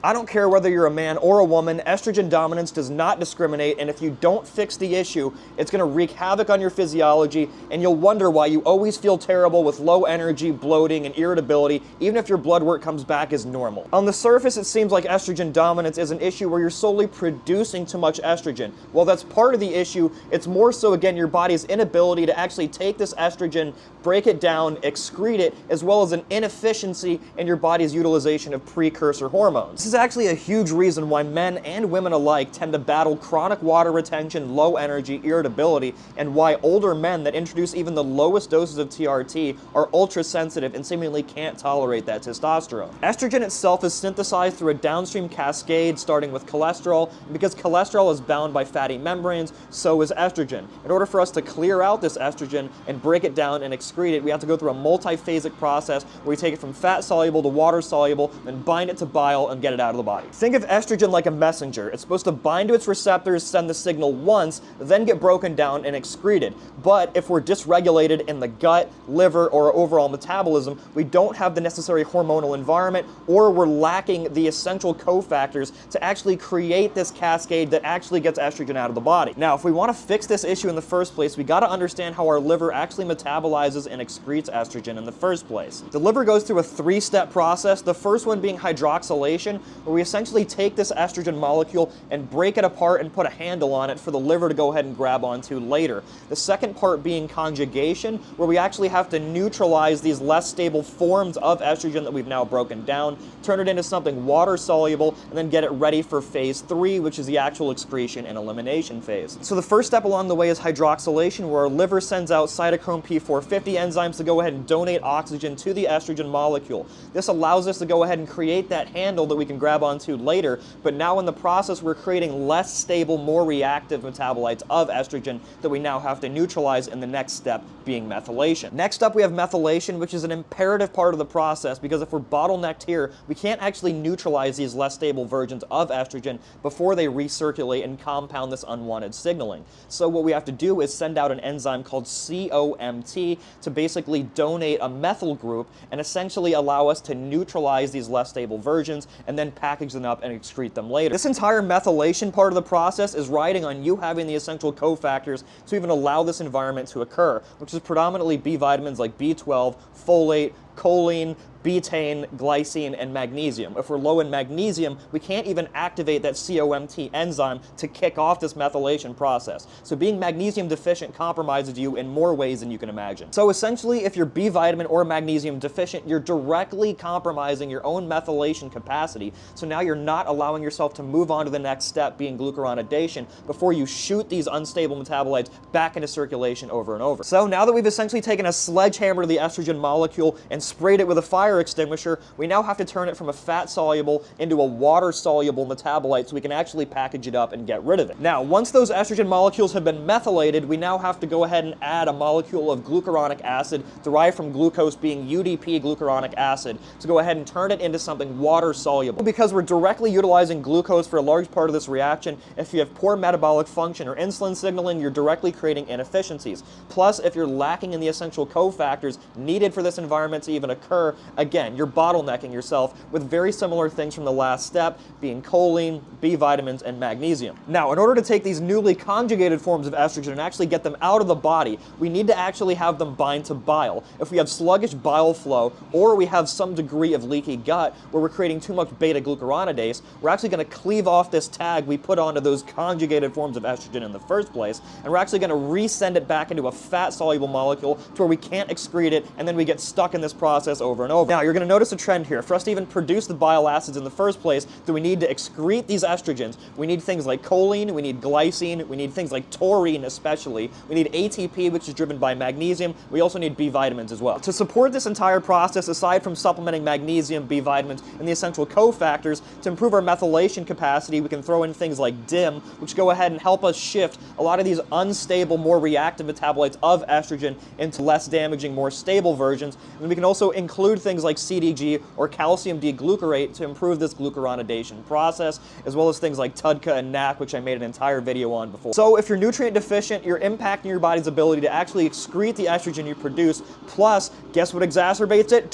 I don't care whether you're a man or a woman, estrogen dominance does not discriminate, and if you don't fix the issue, it's going to wreak havoc on your physiology, and you'll wonder why you always feel terrible with low energy, bloating, and irritability, even if your blood work comes back as normal. On the surface, it seems like estrogen dominance is an issue where you're solely producing too much estrogen. While that's part of the issue, it's more so, again, your body's inability to actually take this estrogen, break it down, excrete it, as well as an inefficiency in your body's utilization of precursor hormones. This is actually a huge reason why men and women alike tend to battle chronic water retention, low energy, irritability, and why older men that introduce even the lowest doses of TRT are ultra sensitive and seemingly can't tolerate that testosterone. Estrogen itself is synthesized through a downstream cascade starting with cholesterol, and because cholesterol is bound by fatty membranes, so is estrogen. In order for us to clear out this estrogen and break it down and excrete it, we have to go through a multiphasic process where we take it from fat soluble to water soluble, then bind it to bile and get it out of the body. Think of estrogen like a messenger. It's supposed to bind to its receptors, send the signal once, then get broken down and excreted. But if we're dysregulated in the gut, liver, or overall metabolism, we don't have the necessary hormonal environment, or we're lacking the essential cofactors to actually create this cascade that actually gets estrogen out of the body. Now, if we want to fix this issue in the first place, we got to understand how our liver actually metabolizes and excretes estrogen in the first place. The liver goes through a three-step process, the first one being hydroxylation, where we essentially take this estrogen molecule and break it apart and put a handle on it for the liver to go ahead and grab onto later. The second part being conjugation, where we actually have to neutralize these less stable forms of estrogen that we've now broken down, turn it into something water soluble, and then get it ready for phase 3, which is the actual excretion and elimination phase. So the first step along the way is hydroxylation, where our liver sends out cytochrome P450 enzymes to go ahead and donate oxygen to the estrogen molecule. This allows us to go ahead and create that handle that we can grab onto later, but now in the process we're creating less stable, more reactive metabolites of estrogen that we now have to neutralize in the next step, being methylation. Next up we have methylation, which is an imperative part of the process because if we're bottlenecked here, we can't actually neutralize these less stable versions of estrogen before they recirculate and compound this unwanted signaling. So what we have to do is send out an enzyme called COMT to basically donate a methyl group and essentially allow us to neutralize these less stable versions and then package them up and excrete them later. This entire methylation part of the process is riding on you having the essential cofactors to even allow this environment to occur, which is predominantly B vitamins like B12, folate, choline, betaine, glycine, and magnesium. If we're low in magnesium, we can't even activate that COMT enzyme to kick off this methylation process. So being magnesium deficient compromises you in more ways than you can imagine. So essentially, if you're B vitamin or magnesium deficient, you're directly compromising your own methylation capacity. So now you're not allowing yourself to move on to the next step, being glucuronidation, before you shoot these unstable metabolites back into circulation over and over. So now that we've essentially taken a sledgehammer to the estrogen molecule and sprayed it with a fire extinguisher, we now have to turn it from a fat-soluble into a water-soluble metabolite so we can actually package it up and get rid of it. Now, once those estrogen molecules have been methylated, we now have to go ahead and add a molecule of glucuronic acid derived from glucose being UDP glucuronic acid to go ahead and turn it into something water-soluble. Because we're directly utilizing glucose for a large part of this reaction, if you have poor metabolic function or insulin signaling, you're directly creating inefficiencies. Plus, if you're lacking in the essential cofactors needed for this environment to even occur, again, you're bottlenecking yourself with very similar things from the last step, being choline, B vitamins, and magnesium. Now, in order to take these newly conjugated forms of estrogen and actually get them out of the body, we need to actually have them bind to bile. If we have sluggish bile flow, or we have some degree of leaky gut where we're creating too much beta-glucuronidase, we're actually going to cleave off this tag we put onto those conjugated forms of estrogen in the first place, and we're actually going to resend it back into a fat-soluble molecule to where we can't excrete it, and then we get stuck in this process over and over. Now, you're going to notice a trend here. For us to even produce the bile acids in the first place, do we need to excrete these estrogens? We need things like choline, we need glycine, we need things like taurine especially, we need ATP, which is driven by magnesium, we also need B vitamins as well. To support this entire process, aside from supplementing magnesium, B vitamins, and the essential cofactors, to improve our methylation capacity, we can throw in things like DIM, which go ahead and help us shift a lot of these unstable, more reactive metabolites of estrogen into less damaging, more stable versions, and we can also include things like CDG or calcium D-glucarate to improve this glucuronidation process, as well as things like TUDCA and NAC, which I made an entire video on before. So if you're nutrient deficient, you're impacting your body's ability to actually excrete the estrogen you produce, plus, guess what exacerbates it?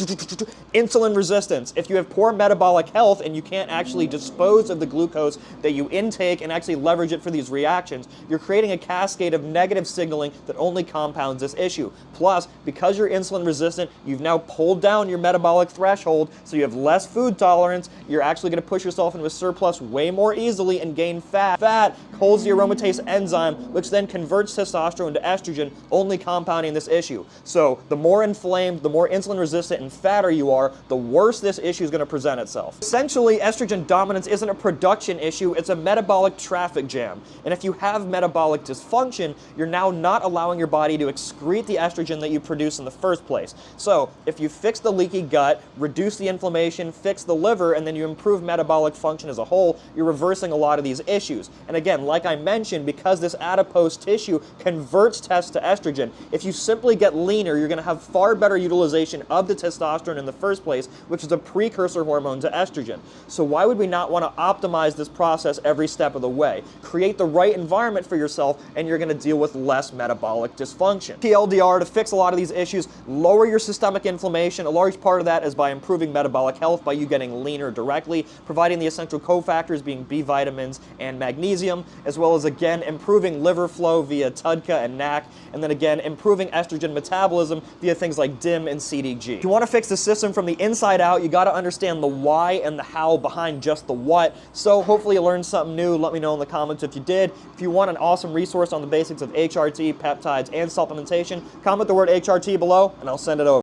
Insulin resistance. If you have poor metabolic health and you can't actually dispose of the glucose that you intake and actually leverage it for these reactions, you're creating a cascade of negative signaling that only compounds this issue. Plus, because you're insulin resistant, you've now pulled down your metabolic threshold, so you have less food tolerance, you're actually going to push yourself into a surplus way more easily and gain fat. Fat holds the aromatase enzyme, which then converts testosterone to estrogen, only compounding this issue. So the more inflamed, the more insulin resistant and fatter you are, the worse this issue is going to present itself. Essentially, estrogen dominance isn't a production issue, it's a metabolic traffic jam. And if you have metabolic dysfunction, you're now not allowing your body to excrete the estrogen that you produce in the first place. So if you fix the leaky gut, reduce the inflammation, fix the liver, and then you improve metabolic function as a whole, you're reversing a lot of these issues. And again, like I mentioned, because this adipose tissue converts test to estrogen, if you simply get leaner, you're going to have far better utilization of the testosterone in the first place, which is a precursor hormone to estrogen. So why would we not want to optimize this process every step of the way? Create the right environment for yourself, and you're going to deal with less metabolic dysfunction. TLDR, to fix a lot of these issues, lower your systemic inflammation. A large part of that is by improving metabolic health, by you getting leaner directly, providing the essential cofactors being B vitamins and magnesium, as well as, again, improving liver flow via TUDCA and NAC, and then again, improving estrogen metabolism via things like DIM and CDG. If you want to fix the system from the inside out, you got to understand the why and the how behind just the what. So hopefully you learned something new. Let me know in the comments if you did. If you want an awesome resource on the basics of HRT, peptides, and supplementation, comment the word HRT below, and I'll send it over.